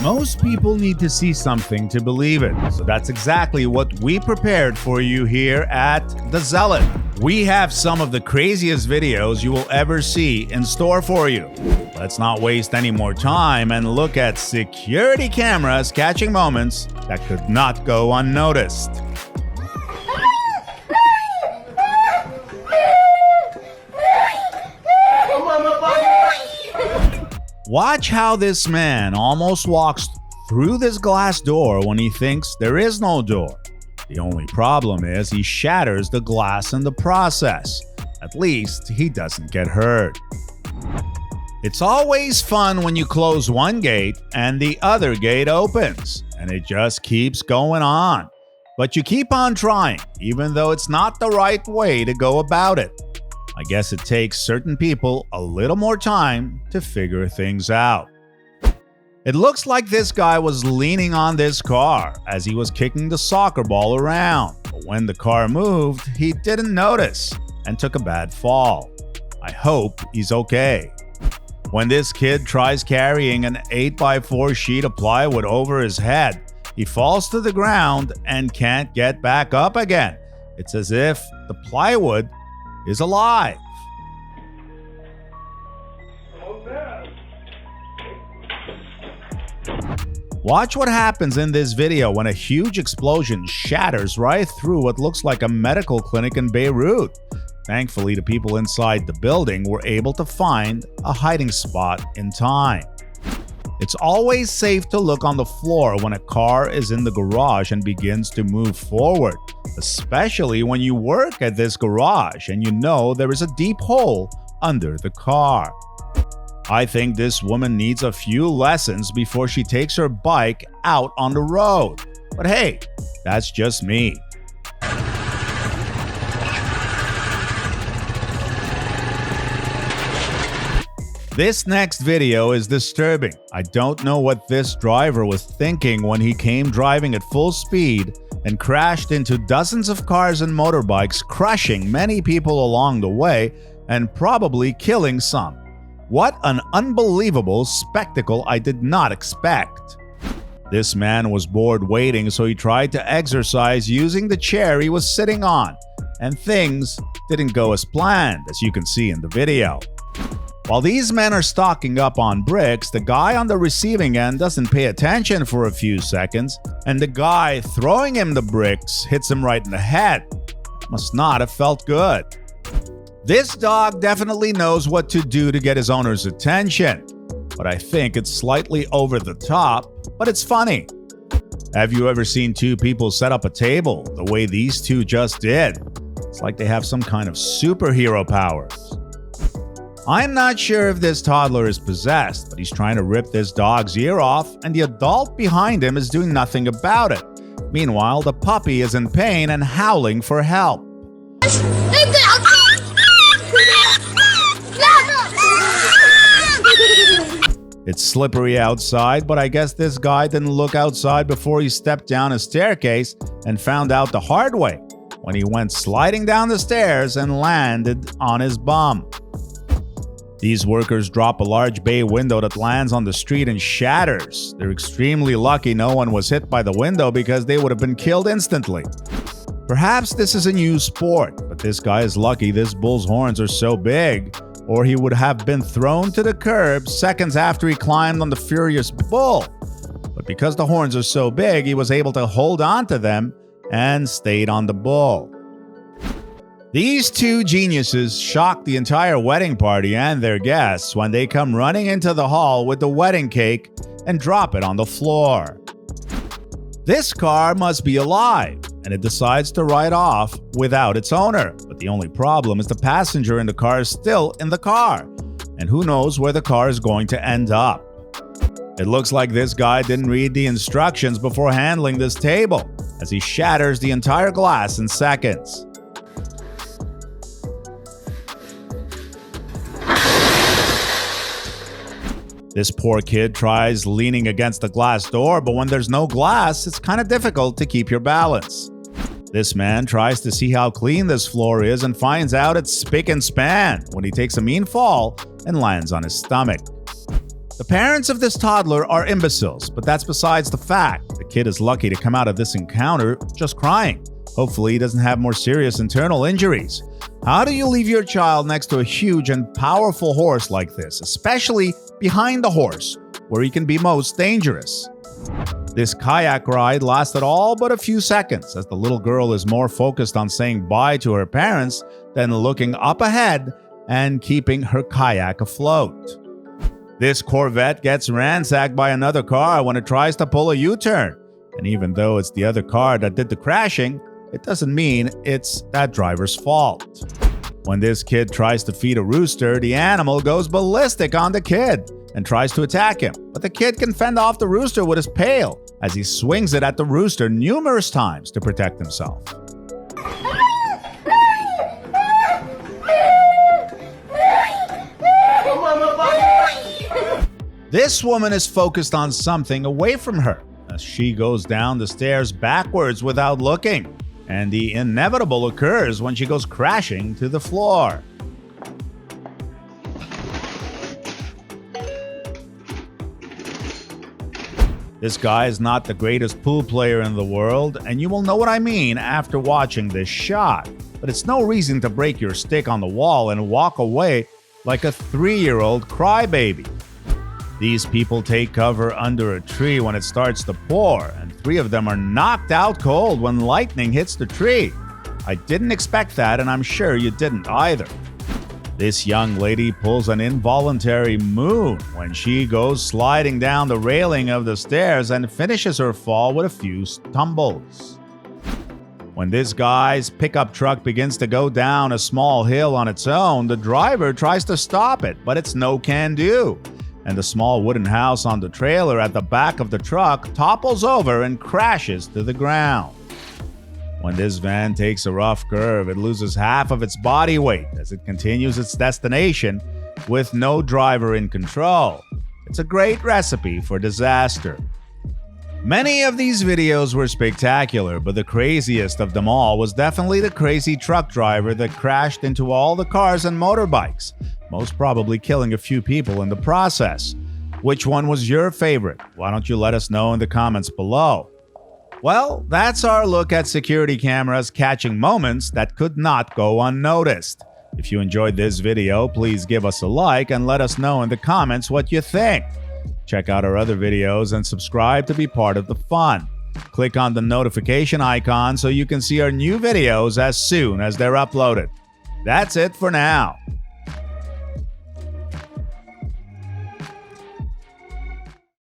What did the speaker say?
Most people need to see something to believe it, so that's exactly what we prepared for you here at The Zealot. We have some of the craziest videos you will ever see in store for you. Let's not waste any more time and look at security cameras catching moments that could not go unnoticed. Watch how this man almost walks through this glass door when he thinks there is no door. The only problem is he shatters the glass in the process. At least he doesn't get hurt. It's always fun when you close one gate and the other gate opens, and it just keeps going on. But you keep on trying, even though it's not the right way to go about it. I guess it takes certain people a little more time to figure things out. It looks like this guy was leaning on this car as he was kicking the soccer ball around, but when the car moved, he didn't notice and took a bad fall. I hope he's okay. When this kid tries carrying an 8x4 sheet of plywood over his head, he falls to the ground and can't get back up again. It's as if the plywood is alive. Watch what happens in this video when a huge explosion shatters right through what looks like a medical clinic in Beirut. Thankfully, the people inside the building were able to find a hiding spot in time. It's always safe to look on the floor when a car is in the garage and begins to move forward, especially when you work at this garage and you know there is a deep hole under the car. I think this woman needs a few lessons before she takes her bike out on the road. But hey, that's just me. This next video is disturbing. I don't know what this driver was thinking when he came driving at full speed and crashed into dozens of cars and motorbikes, crushing many people along the way and probably killing some. What an unbelievable spectacle I did not expect. This man was bored waiting, so he tried to exercise using the chair he was sitting on, and things didn't go as planned, as you can see in the video. While these men are stocking up on bricks, the guy on the receiving end doesn't pay attention for a few seconds, and the guy throwing him the bricks hits him right in the head. Must not have felt good. This dog definitely knows what to do to get his owner's attention, but I think it's slightly over the top, but it's funny. Have you ever seen two people set up a table the way these two just did? It's like they have some kind of superhero powers. I'm not sure if this toddler is possessed, but he's trying to rip this dog's ear off, and the adult behind him is doing nothing about it. Meanwhile, the puppy is in pain and howling for help. It's slippery outside, but I guess this guy didn't look outside before he stepped down a staircase and found out the hard way when he went sliding down the stairs and landed on his bum. These workers drop a large bay window that lands on the street and shatters. They're extremely lucky no one was hit by the window because they would have been killed instantly. Perhaps this is a new sport, but this guy is lucky this bull's horns are so big, or he would have been thrown to the curb seconds after he climbed on the furious bull. But because the horns are so big, he was able to hold on to them and stayed on the bull. These two geniuses shock the entire wedding party and their guests when they come running into the hall with the wedding cake and drop it on the floor. This car must be alive, and it decides to ride off without its owner. But the only problem is the passenger in the car is still in the car, and who knows where the car is going to end up. It looks like this guy didn't read the instructions before handling this table, as he shatters the entire glass in seconds. This poor kid tries leaning against the glass door, but when there's no glass, it's kind of difficult to keep your balance. This man tries to see how clean this floor is and finds out it's spick and span when he takes a mean fall and lands on his stomach. The parents of this toddler are imbeciles, but that's besides the fact. The kid is lucky to come out of this encounter just crying. Hopefully he doesn't have more serious internal injuries. How do you leave your child next to a huge and powerful horse like this, especially behind the horse, where he can be most dangerous? This kayak ride lasted all but a few seconds, as the little girl is more focused on saying bye to her parents than looking up ahead and keeping her kayak afloat. This Corvette gets ransacked by another car when it tries to pull a U-turn. And even though it's the other car that did the crashing, it doesn't mean it's that driver's fault. When this kid tries to feed a rooster, the animal goes ballistic on the kid and tries to attack him. But the kid can fend off the rooster with his pail as he swings it at the rooster numerous times to protect himself. This woman is focused on something away from her as she goes down the stairs backwards without looking, and the inevitable occurs when she goes crashing to the floor. This guy is not the greatest pool player in the world, and you will know what I mean after watching this shot, but it's no reason to break your stick on the wall and walk away like a 3-year-old crybaby. These people take cover under a tree when it starts to pour, and 3 of them are knocked out cold when lightning hits the tree. I didn't expect that, and I'm sure you didn't either. This young lady pulls an involuntary moon when she goes sliding down the railing of the stairs and finishes her fall with a few tumbles. When this guy's pickup truck begins to go down a small hill on its own, the driver tries to stop it, but it's no can do. And the small wooden house on the trailer at the back of the truck topples over and crashes to the ground. When this van takes a rough curve, it loses half of its body weight as it continues its destination with no driver in control. It's a great recipe for disaster. Many of these videos were spectacular, but the craziest of them all was definitely the crazy truck driver that crashed into all the cars and motorbikes, most probably killing a few people in the process. Which one was your favorite? Why don't you let us know in the comments below? Well, that's our look at security cameras catching moments that could not go unnoticed. If you enjoyed this video, please give us a like and let us know in the comments what you think. Check out our other videos and subscribe to be part of the fun. Click on the notification icon so you can see our new videos as soon as they're uploaded. That's it for now.